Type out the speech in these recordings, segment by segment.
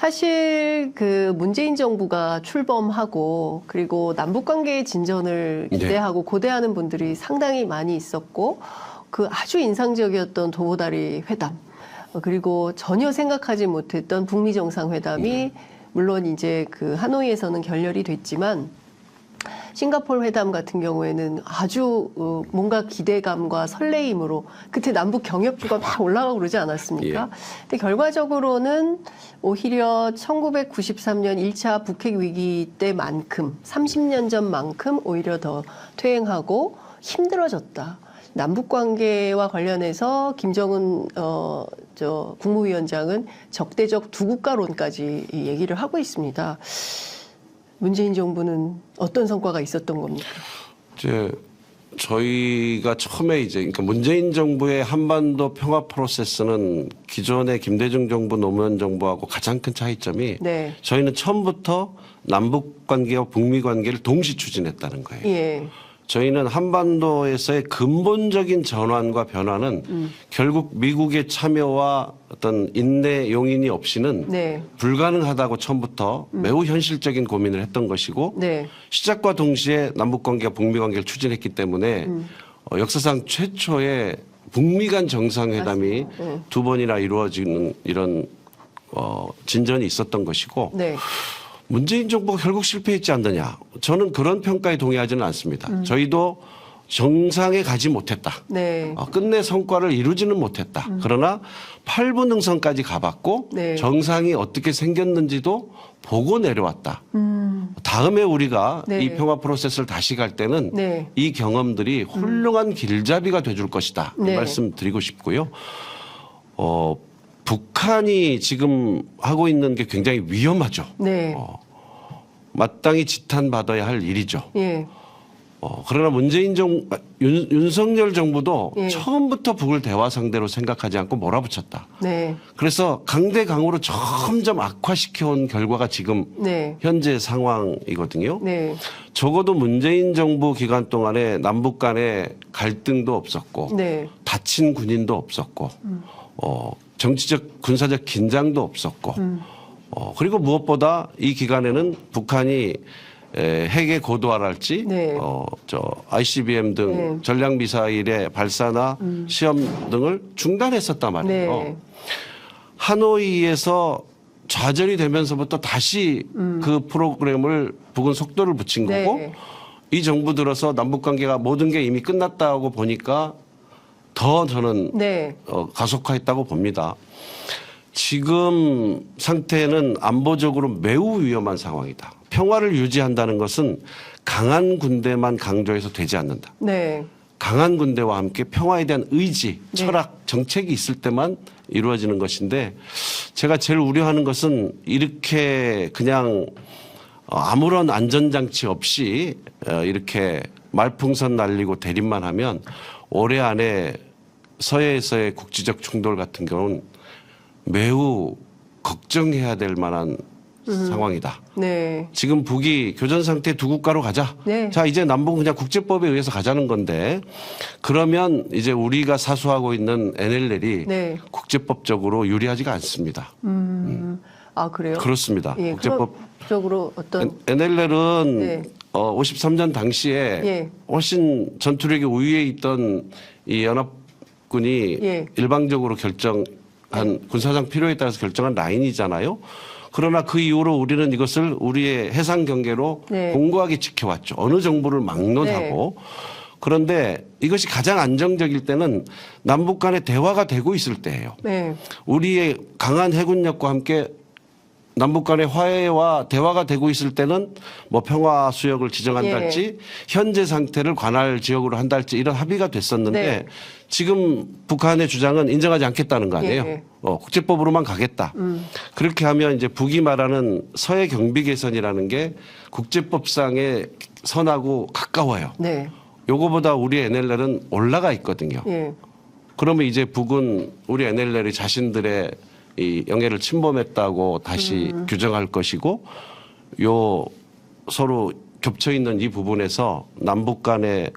사실 그 문재인 정부가 출범하고 그리고 남북 관계의 진전을 기대하고 고대하는 분들이 상당히 많이 있었고 그 아주 인상적이었던 도보다리 회담 그리고 전혀 생각하지 못했던 북미 정상회담이 물론 이제 그 하노이에서는 결렬이 됐지만 싱가포르 회담 같은 경우에는 아주 뭔가 기대감과 설레임으로 그때 남북 경협주가 막 올라가고 그러지 않았습니까? 근데 결과적으로는 오히려 1993년 1차 북핵 위기 때만큼 30년 전만큼 오히려 더 퇴행하고 힘들어졌다. 남북 관계와 관련해서 김정은 국무위원장은 적대적 두 국가론까지 얘기를 하고 있습니다. 문재인 정부는 어떤 성과가 있었던 겁니까? 저희가 처음에 그러니까 문재인 정부의 한반도 평화 프로세스는 기존의 김대중 정부, 노무현 정부하고 가장 큰 차이점이 저희는 처음부터 남북 관계와 북미 관계를 동시 추진했다는 거예요. 저희는 한반도에서의 근본적인 전환과 변화는 결국 미국의 참여와 어떤 인내 용인이 없이는 불가능하다고 처음부터 매우 현실적인 고민을 했던 것이고 시작과 동시에 남북관계와 북미관계를 추진했기 때문에 역사상 최초의 북미 간 정상회담이 두 번이나 이루어지는 이런 진전이 있었던 것이고 문재인 정부가 결국 실패했지 않느냐. 저는 그런 평가에 동의하지는 않습니다. 저희도 정상에 가지 못했다. 끝내 성과를 이루지는 못했다. 그러나 8분 능선까지 가봤고 정상이 어떻게 생겼는지도 보고 내려왔다. 다음에 우리가 이 평화 프로세스를 다시 갈 때는 이 경험들이 훌륭한 길잡이가 돼줄 것이다. 이 말씀 드리고 싶고요. 북한이 지금 하고 있는 게 굉장히 위험하죠. 마땅히 지탄받아야 할 일이죠. 그러나 윤석열 정부도 처음부터 북을 대화 상대로 생각하지 않고 몰아붙였다. 그래서 강대강으로 점점 악화시켜온 결과가 지금 현재 상황이거든요. 적어도 문재인 정부 기간 동안에 남북 간에 갈등도 없었고 다친 군인도 없었고 정치적 군사적 긴장도 없었고 그리고 무엇보다 이 기간에는 북한이 핵의 고도화랄지 ICBM 등 전략 미사일의 발사나 시험 등을 중단했었단 말이에요. 하노이에서 좌절이 되면서부터 다시 그 프로그램을 북은 속도를 붙인 거고 이 정부 들어서 남북 관계가 모든 게 이미 끝났다고 보니까 더 저는 가속화했다고 봅니다. 지금 상태는 안보적으로 매우 위험한 상황이다. 평화를 유지한다는 것은 강한 군대만 강조해서 되지 않는다. 강한 군대와 함께 평화에 대한 의지, 철학, 정책이 있을 때만 이루어지는 것인데 제가 제일 우려하는 것은 이렇게 그냥 아무런 안전장치 없이 이렇게 말풍선 날리고 대립만 하면 올해 안에 서해에서의 국지적 충돌 같은 경우는 매우 걱정해야 될 만한 상황이다. 지금 북이 교전 상태 두 국가로 가자. 자, 이제 남북은 그냥 국제법에 의해서 가자는 건데 그러면 이제 우리가 사수하고 있는 NLL이 국제법적으로 유리하지가 않습니다. 아, 그래요? 그렇습니다. 국제법적으로 어떤 NLL은 53년 당시에 훨씬 전투력이 우위에 있던 이 연합군이 일방적으로 결정한 군사상 필요에 따라서 결정한 라인이잖아요. 그러나 그 이후로 우리는 이것을 우리의 해상 경계로 공고하게 지켜왔죠. 어느 정부를 막론하고. 그런데 이것이 가장 안정적일 때는 남북 간의 대화가 되고 있을 때예요. 우리의 강한 해군력과 함께 남북 간의 화해와 대화가 되고 있을 때는 뭐 평화 수역을 지정한달지 현재 상태를 관할 지역으로 한달지 이런 합의가 됐었는데 지금 북한의 주장은 인정하지 않겠다는 거 아니에요. 국제법으로만 가겠다. 그렇게 하면 이제 북이 말하는 서해 경비 개선이라는 게 국제법상의 선하고 가까워요. 요거보다 우리 NLL은 올라가 있거든요. 그러면 이제 북은 우리 NLL이 자신들의 이 영해를 침범했다고 다시 규정할 것이고 요 서로 겹쳐 있는 이 부분에서 남북 간에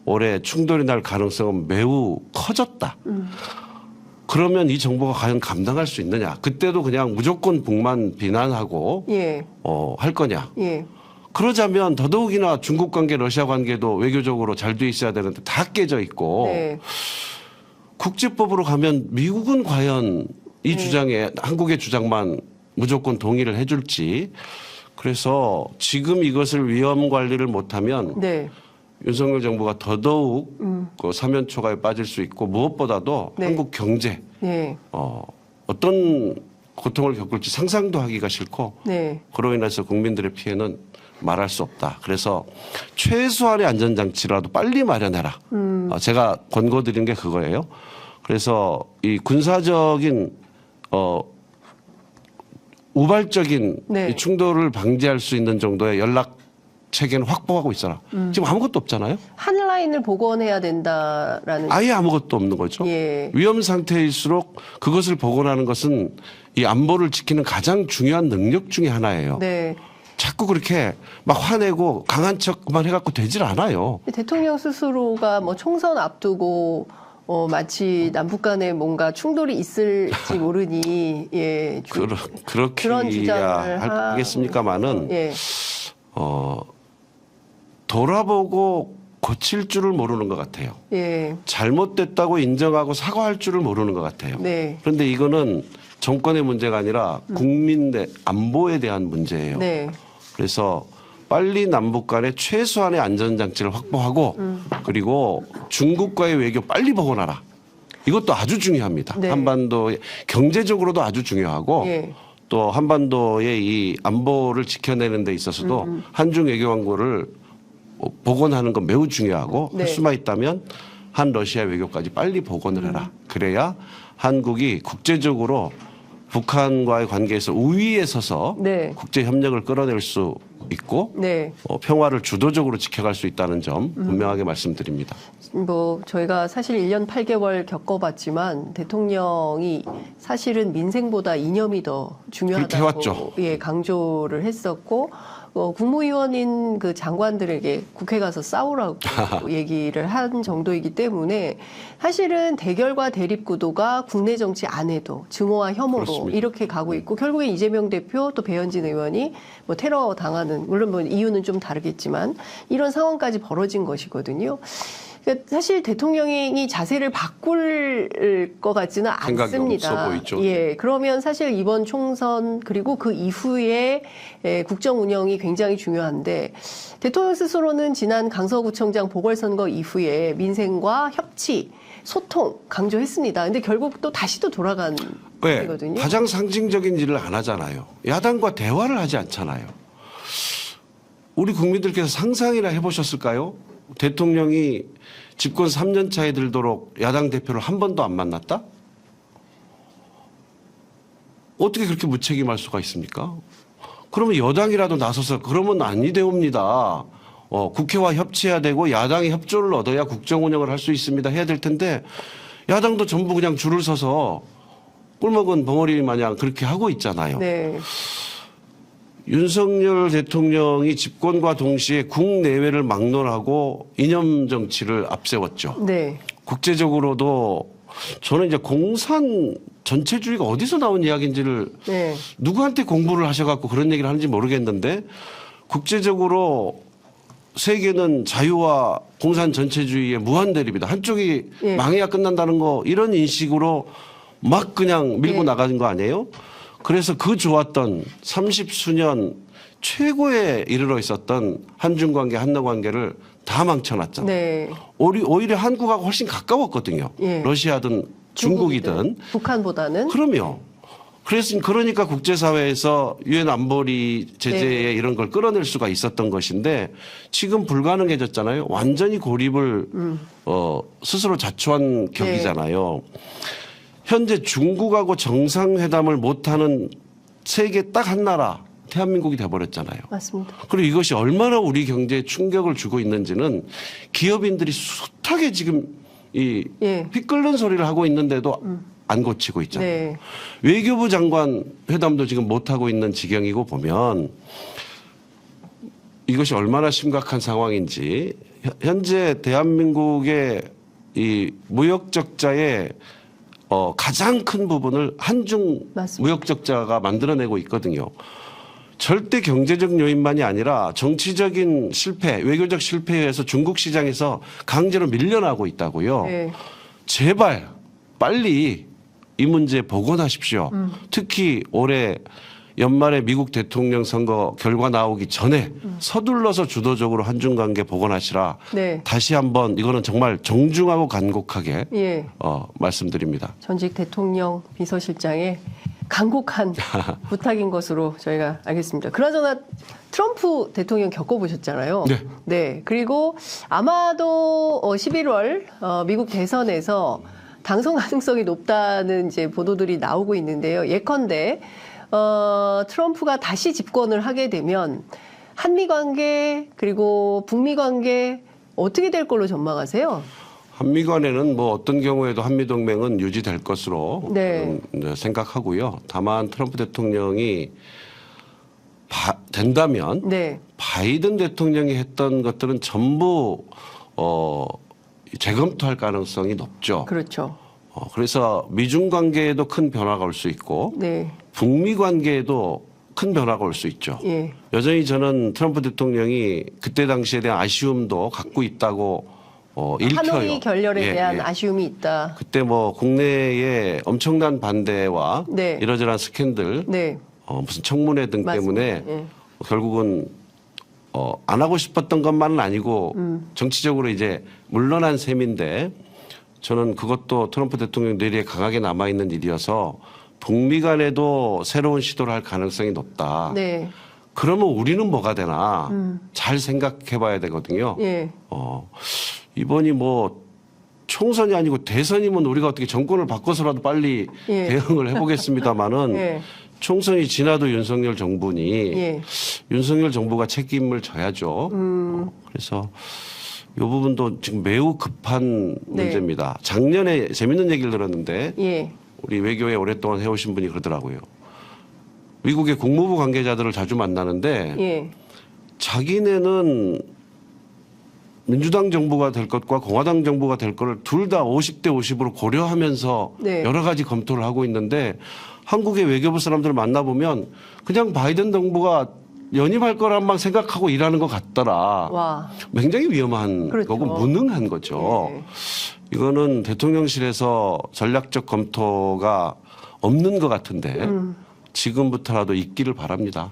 올해 충돌이 날 가능성은 매우 커졌다. 그러면 이 정부가 과연 감당할 수 있느냐? 그때도 그냥 무조건 북만 비난하고 예. 할 거냐? 예. 그러자면 더더욱이나 중국 관계, 러시아 관계도 외교적으로 잘 돼 있어야 되는데 다 깨져 있고 네. 국제법으로 가면 미국은 과연 이 주장에 한국의 주장만 무조건 동의를 해줄지. 그래서 지금 이것을 위험 관리를 못하면 네. 윤석열 정부가 더더욱 그 사면초가에 빠질 수 있고 무엇보다도 네. 한국 경제 네. 어떤 고통을 겪을지 상상도 하기가 싫고 네. 그로 인해서 국민들의 피해는 말할 수 없다. 그래서 최소한의 안전장치라도 빨리 마련해라. 제가 권고드린 게 그거예요. 그래서 이 군사적인 우발적인 네. 이 충돌을 방지할 수 있는 정도의 연락 체계는 확보하고 있어라. 지금 아무것도 없잖아요. 한 라인을 복원해야 된다라는. 아예 아무것도 없는 거죠. 예. 위험 상태일수록 그것을 복원하는 것은 이 안보를 지키는 가장 중요한 능력 중에 하나예요. 네. 자꾸 그렇게 막 화내고 강한 척만 해갖고 되질 않아요. 대통령 스스로가 뭐 총선 앞두고 마치 남북 간에 뭔가 충돌이 있을지 모르니 예. 그렇게 그런 주장을 하겠습니까마는 예. 돌아보고 고칠 줄을 모르는 것 같아요. 예. 잘못됐다고 인정하고 사과할 줄을 모르는 것 같아요. 네. 그런데 이거는 정권의 문제가 아니라 국민의 안보에 대한 문제예요. 네. 그래서 빨리 남북 간에 최소한의 안전장치를 확보하고 그리고 중국과의 외교 빨리 복원하라. 이것도 아주 중요합니다. 네. 한반도의 경제적으로도 아주 중요하고 예. 또 한반도의 이 안보를 지켜내는 데 있어서도 한중 외교 완고를 복원하는 건 매우 중요하고 네. 할 수만 있다면 한 러시아 외교까지 빨리 복원을 해라. 그래야 한국이 국제적으로 북한과의 관계에서 우위에 서서 네. 국제 협력을 끌어낼 수 있고 네. 평화를 주도적으로 지켜갈 수 있다는 점 분명하게 말씀드립니다. 뭐 저희가 사실 1년 8개월 겪어봤지만 대통령이 사실은 민생보다 이념이 더 중요하다고 해왔죠. 예, 강조를 했었고 국무위원인 그 장관들에게 국회 가서 싸우라고 얘기를 한 정도이기 때문에 사실은 대결과 대립 구도가 국내 정치 안에도 증오와 혐오로 그렇습니다. 이렇게 가고 있고 결국에 이재명 대표 또 배현진 의원이 뭐 테러 당하는 물론 뭐 이유는 좀 다르겠지만 이런 상황까지 벌어진 것이거든요. 그러니까 사실 대통령이 자세를 바꿀 것 같지는 생각이 않습니다. 없어 보이죠. 예, 그러면 사실 이번 총선 그리고 그 이후에 국정 운영이 굉장히 중요한데 대통령 스스로는 지난 강서구청장 보궐선거 이후에 민생과 협치, 소통 강조했습니다. 근데 결국 또 다시 또 돌아간 왜? 거거든요. 가장 상징적인 일을 안 하잖아요. 야당과 대화를 하지 않잖아요. 우리 국민들께서 상상이나 해보셨을까요? 대통령이 집권 3년 차에 들도록 야당 대표를 한 번도 안 만났다? 어떻게 그렇게 무책임할 수가 있습니까? 그러면 여당이라도 나서서 그러면 아니되옵니다. 국회와 협치해야 되고 야당이 협조를 얻어야 국정 운영을 할 수 있습니다. 해야 될 텐데 야당도 전부 그냥 줄을 서서 꿀먹은 벙어리 마냥 그렇게 하고 있잖아요. 네. 윤석열 대통령이 집권과 동시에 국내외를 막론하고 이념 정치를 앞세웠죠. 네. 국제적으로도 저는 이제 공산 전체주의가 어디서 나온 이야기인지를 네. 누구한테 공부를 하셔갖고 그런 얘기를 하는지 모르겠는데 국제적으로 세계는 자유와 공산 전체주의의 무한 대립이다. 한쪽이 예. 망해야 끝난다는 거 이런 인식으로 막 그냥 밀고 예. 나가는 거 아니에요? 그래서 그 좋았던 30수년 최고에 이르러 있었던 한중 관계, 한러 관계를 다 망쳐놨잖아요. 네. 오히려 한국하고 훨씬 가까웠거든요. 예. 러시아든 중국이든. 북한보다는. 그럼요. 그러니까 국제사회에서 유엔 안보리 제재에 네. 이런 걸 끌어낼 수가 있었던 것인데 지금 불가능해졌잖아요. 완전히 고립을 스스로 자초한 격이잖아요. 현재 중국하고 정상회담을 못하는 세계 딱 한 나라 대한민국이 돼버렸잖아요. 맞습니다. 그리고 이것이 얼마나 우리 경제에 충격을 주고 있는지는 기업인들이 숱하게 지금 이 예. 피 끓는 소리를 하고 있는데도 안 고치고 있잖아요. 네. 외교부 장관 회담도 지금 못하고 있는 지경이고 보면 이것이 얼마나 심각한 상황인지 현재 대한민국의 이 무역 적자의 가장 큰 부분을 한중 맞습니다. 무역 적자가 만들어내고 있거든요. 절대 경제적 요인만이 아니라 정치적인 실패, 외교적 실패에 의해서 중국 시장에서 강제로 밀려나고 있다고요. 네. 제발 빨리 이 문제 복원하십시오. 특히 올해 연말에 미국 대통령 선거 결과 나오기 전에 서둘러서 주도적으로 한중 관계 복원하시라. 네. 다시 한번 이거는 정말 정중하고 간곡하게 예. 말씀드립니다. 전직 대통령 비서실장의 간곡한 부탁인 것으로 저희가 알겠습니다. 그나저나 트럼프 대통령 겪어보셨잖아요. 네. 네. 그리고 아마도 11월 미국 대선에서 당선 가능성이 높다는 이제 보도들이 나오고 있는데요. 예컨대 트럼프가 다시 집권을 하게 되면 한미 관계 그리고 북미 관계 어떻게 될 걸로 전망하세요? 한미 간에는 뭐 어떤 경우에도 한미 동맹은 유지될 것으로 네. 생각하고요. 다만 트럼프 대통령이 된다면 네. 바이든 대통령이 했던 것들은 전부 재검토할 가능성이 높죠. 그렇죠. 그래서 미중 관계에도 큰 변화가 올 수 있고 네. 북미 관계에도 큰 변화가 올 수 있죠. 예. 여전히 저는 트럼프 대통령이 그때 당시에 대한 아쉬움도 갖고 있다고 읽혀요. 하노이 결렬에 예, 대한 예. 아쉬움이 있다. 그때 뭐 국내에 엄청난 반대와 네. 이러저러한 스캔들, 네. 무슨 청문회 등 맞습니다. 때문에 예. 결국은 안 하고 싶었던 것만은 아니고 정치적으로 이제 물러난 셈인데 저는 그것도 트럼프 대통령 뇌리에 강하게 남아있는 일이어서 북미 간에도 새로운 시도를 할 가능성이 높다. 네. 그러면 우리는 뭐가 되나 잘 생각해 봐야 되거든요. 예. 이번이 뭐 총선이 아니고 대선이면 우리가 어떻게 정권을 바꿔서라도 빨리 예. 대응을 해보겠습니다마는 예. 총선이 지나도 윤석열 정부니 예. 윤석열 정부가 책임을 져야죠. 그래서 이 부분도 지금 매우 급한 네. 문제입니다. 작년에 재밌는 얘기를 들었는데 예. 우리 외교에 오랫동안 해오신 분이 그러더라고요. 미국의 국무부 관계자들을 자주 만나는데 예. 자기네는 민주당 정부가 될 것과 공화당 정부가 될 거를 둘 다 50대 50으로 고려하면서 네. 여러 가지 검토를 하고 있는데 한국의 외교부 사람들을 만나보면 그냥 바이든 정부가 연임할 거란만 생각하고 일하는 것 같더라. 와. 굉장히 위험한 그렇죠. 거고 무능한 거죠. 예. 이거는 대통령실에서 전략적 검토가 없는 것 같은데 지금부터라도 있기를 바랍니다.